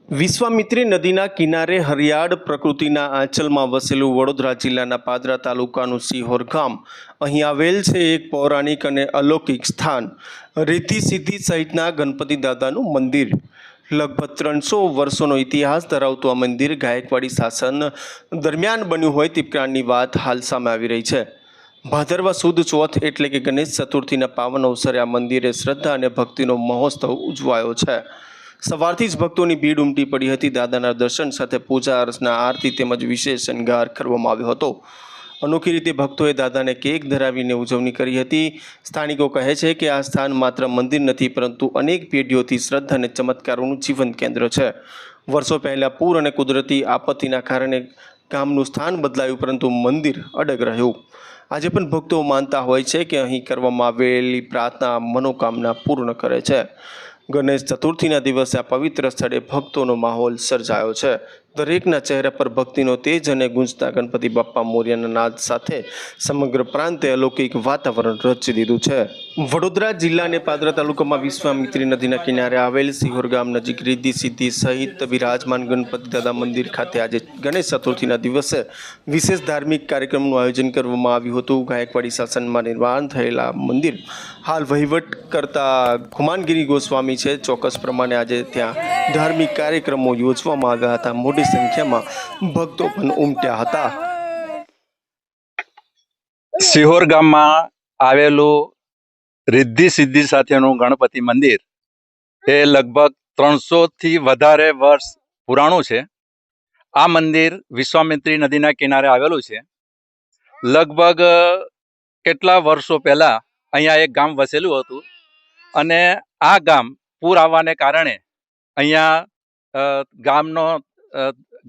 વિશ્વામિત્રી નદીના કિનારે હરિયાળ પ્રકૃતિના આંચલમાં વસેલું વડોદરા જિલ્લાના પાદરા તાલુકાનું સિહોર ગામ અહીં આવેલ છે એક પૌરાણિક અને અલૌકિક સ્થાન રિદ્ધિ સિદ્ધિ સહિતના ગણપતિ દાદાનું મંદિર. લગભગ 300 વર્ષોનો ઇતિહાસ ધરાવતું આ મંદિર ગાયકવાડી શાસન દરમિયાન બન્યું હોય તે પ્રકારની વાત હાલ સામે આવી રહી છે. ભાદરવા સુદ ચોથ એટલે કે ગણેશ ચતુર્થીના પાવન અવસરે આ મંદિરે શ્રદ્ધા અને ભક્તિનો મહોત્સવ ઉજવાયો છે. સવારથી જ ભક્તોની ભીડ ઉમટી પડી હતી. દાદાના દર્શન સાથે પૂજા અર્ચના, આરતી તેમજ વિશેષ શણગાર કરવામાં આવ્યો હતો. અનોખી રીતે ભક્તોએ દાદાને કેક ધરાવીને ઉજવણી કરી હતી. સ્થાનિકો કહે છે કે આ સ્થાન માત્ર મંદિર નથી, પરંતુ અનેક પેઢીઓથી શ્રદ્ધા અને ચમત્કારોનું જીવંત કેન્દ્ર છે. વર્ષો પહેલાં પૂર અને કુદરતી આપત્તિના કારણે ગામનું સ્થાન બદલાયું, પરંતુ મંદિર અડગ રહ્યું. આજે પણ ભક્તો માનતા હોય છે કે અહીં કરવામાં આવેલી પ્રાર્થના મનોકામના પૂર્ણ કરે છે. ગણેશ ચતુર્થીના દિવસે આ પવિત્ર સ્થળે ભક્તોનો માહોલ સર્જાયો છે. દરેકના ચહેરા પર ભક્તિનો તેજ અને ગુંજતા ગણપતિ બાપ્પા મોર્યાના નાદ સાથે સમગ્ર પ્રાંતે અલૌકિક વાતાવરણ રચી દીધું છે. વડોદરા જિલ્લા અને પાદરા તાલુકામાં વિશ્વામિત્રી નદીના કિનારે આવેલ સિહોર ગામ નજીક રિદ્ધિ સિદ્ધિ સહિત વિરાજમાન ગણપતિ દાદા મંદિર ખાતે આજે ગણેશ ચતુર્થીના દિવસે વિશેષ ધાર્મિક કાર્યક્રમનું આયોજન કરવામાં આવ્યું હતું. ગાયકવાડી શાસનમાં નિર્માણ થયેલા મંદિર હાલ વહીવટ કરતા ખુમાનગીરી ગોસ્વામી છે. ચોક્કસ પ્રમાણે આજે ત્યાં ધાર્મિક કાર્યક્રમો યોજવામાં આવ્યા હતા. મોટી સંખ્યામાં ભક્તો પણ ઉમટ્યા હતા. સિહોર ગામમાં આવેલું રિદ્ધિ સિદ્ધિ સાથેનું ગણપતિ મંદિર એ લગભગ 300 થી વધારે વર્ષ પુરાણું છે. આ મંદિર વિશ્વામિત્રી નદીના કિનારે આવેલું છે. લગભગ કેટલા વર્ષો પહેલા અહીંયા એક ગામ વસેલું હતું અને આ ગામ પૂર આવવાને કારણે અહીંયા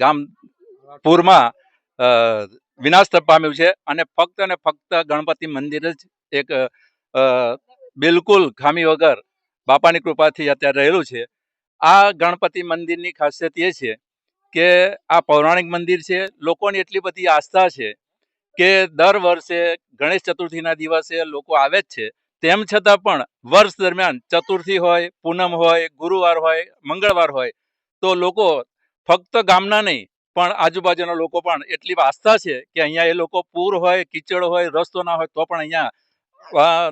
ગામ પૂરમાં વિનાશ પામ્યું છે અને ફક્ત ગણપતિ મંદિર જ એક બિલકુલ ખામી વગર બાપાની કૃપાથી અત્યારે રહેલું છે. આ ગણપતિ મંદિરની ખાસિયત એ છે કે આ પૌરાણિક મંદિર છે. લોકોની એટલી બધી આસ્થા છે કે દર વર્ષે ગણેશ ચતુર્થીના દિવસે લોકો આવે જ છે. તેમ છતાં પણ વર્ષ દરમિયાન ચતુર્થી હોય, પૂનમ હોય, ગુરુવાર હોય, મંગળવાર હોય તો લોકો ફક્ત ગામના નહીં પણ આજુબાજુના લોકો પણ એટલી આસ્થા છે કે અહીંયા એ લોકો પૂર હોય, કીચડ હોય, રસ્તો ના હોય તો પણ અહીંયા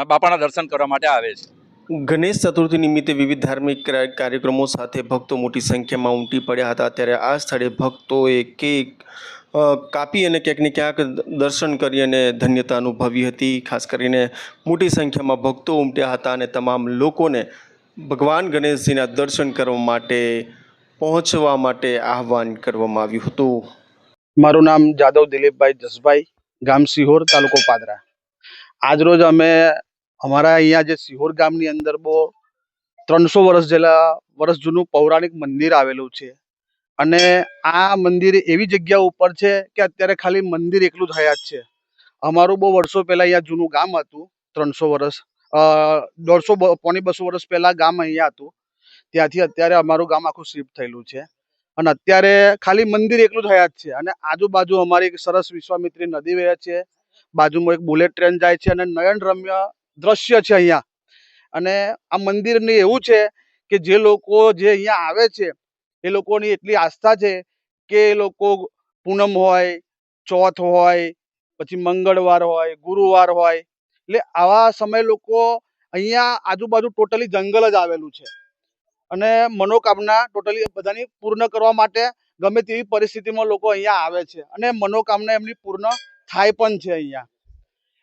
બાપાના દર્શન કરવા માટે આવે છે. ગણેશ ચતુર્થી નિમિત્તે વિવિધ ધાર્મિક કાર્યક્રમો સાથે ભક્તો મોટી સંખ્યામાં ઉમટી પડ્યા હતા. ત્યારે આ સ્થળે ભક્તોએ કેક કાપી અને ક્યાંક ને ક્યાંક દર્શન કરી અને ધન્યતા અનુભવી હતી. ખાસ કરીને મોટી સંખ્યામાં ભક્તો ઉમટ્યા હતા અને તમામ લોકોને ભગવાન ગણેશજીના દર્શન કરવા માટે પહોંચવા માટે આહવાન કરવામાં આવ્યું હતું. મારું નામ જાદવ દિલીપભાઈ જસભાઈ, ગામ સિહોર, તાલુકો પાદરા. આજરોજ અમે અમારા અહીંયા જે સિહોર ગામની અંદર બહુ 300 વર્ષ જૂનું પૌરાણિક મંદિર આવેલું છે અને આ મંદિર એવી જગ્યા ઉપર છે કે અત્યારે ખાલી મંદિર એકલું જ હયાત છે. અમારું બહુ વર્ષો પહેલા અહીંયા જૂનું ગામ હતું. 300 વર્ષ 150 પોણી 200 વર્ષ પહેલા ગામ અહીંયા હતું. ત્યાંથી અત્યારે અમારું ગામ આખું શિફ્ટ થયેલું છે અને અત્યારે ખાલી મંદિર એકલું જ હયાત છે અને આજુબાજુ અમારી એક સરસ વિશ્વામિત્રી નદી વહે છે. બાજુમાં એક બુલેટ ટ્રેન જાય છે અને નયનરમ્ય દ્રશ્ય છે અહીંયા. અને આ મંદિરની એવું છે કે જે લોકો જે અહીંયા આવે છે એ લોકોની એટલી આસ્થા છે કે એ લોકો પૂનમ હોય, ચોથ હોય, પછી મંગળવાર હોય, ગુરુવાર હોય, એટલે આવા સમય લોકો અહીંયા આજુબાજુ ટોટલી જંગલ જ આવેલું છે અને મનોકામના ટોટલી બધાની પૂર્ણ કરવા માટે ગમે તેવી પરિસ્થિતિમાં લોકો અહીંયા આવે છે અને મનોકામના એમની પૂર્ણ થાય પણ છે અહીંયા.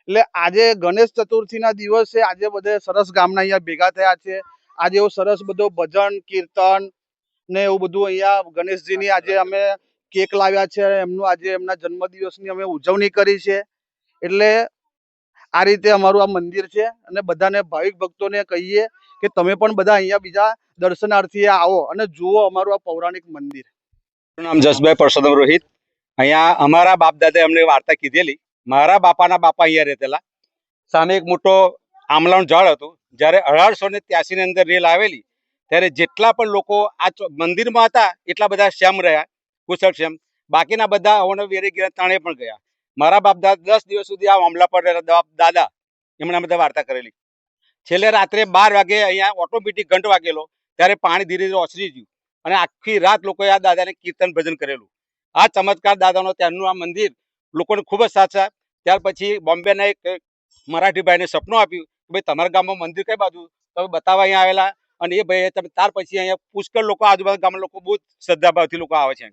એટલે આજે ગણેશ ચતુર્થીના દિવસે આજે બધે સરસ ગામના અહીંયા ભેગા થયા છે. આજે એવું સરસ બધો ભજન, કીર્તન ને એવું બધું અહીંયા ગણેશજીની આજે અમે કેક લાવ્યા છે. એમનું આજે એમના જન્મદિવસની અમે ઉજવણી કરી છે. એટલે આ રીતે અમારું આ મંદિર છે અને બધાને ભાવિક ભક્તોને કહીએ કે તમે પણ બધા અહીંયા બીજા દર્શનાર્થીએ આવો અને જુઓ અમારું આ પૌરાણિક મંદિર. મારું નામ જસભાઈ પરસોત્તમ રોહિત. અહીંયા અમારા બાપ દાદાએ અમને વાર્તા કીધેલી. મારા બાપાના બાપા અહીંયા રહેતેલા. સામે એક મોટો આમલાનું ઝાડ હતું. જ્યારે 1883 ની અંદર રેલ આવેલી ત્યારે જેટલા પણ લોકો આ મંદિરમાં હતા એટલા બધા શ્યામ રહ્યા, કુશળ શ્યામ. બાકીના બધા અવનો વેરે ગયા, તાણે પણ ગયા. મારા બાપ દાદા 10 દિવસ સુધી આ આમલા પર દાદા એમણે બધા વાર્તા કરેલી. છેલ્લે રાત્રે 12 વાગે અહીંયા ઓટોમેટિક ઘંટ વાગેલો ત્યારે પાણી ધીરે ધીરે ઓસરી ગયું અને આખી રાત લોકોએ આ દાદાને કીર્તન ભજન કરેલું. આ ચમત્કાર દાદાનો ત્યારનું આ મંદિર લોકોને ખૂબ જ સાથ છે. ત્યાર પછી બોમ્બેના એક મરાઠી ભાઈને સપનું આપ્યું કે ભાઈ તમારા ગામમાં મંદિર કઈ બાજુ, તમે બતાવવા અહીંયા આવેલા. અને એ ભાઈ તમે ત્યાર પછી અહીંયા પુષ્કળ લોકો આજુબાજુ ગામના લોકો બહુ શ્રદ્ધાભાવથી લોકો આવે છે.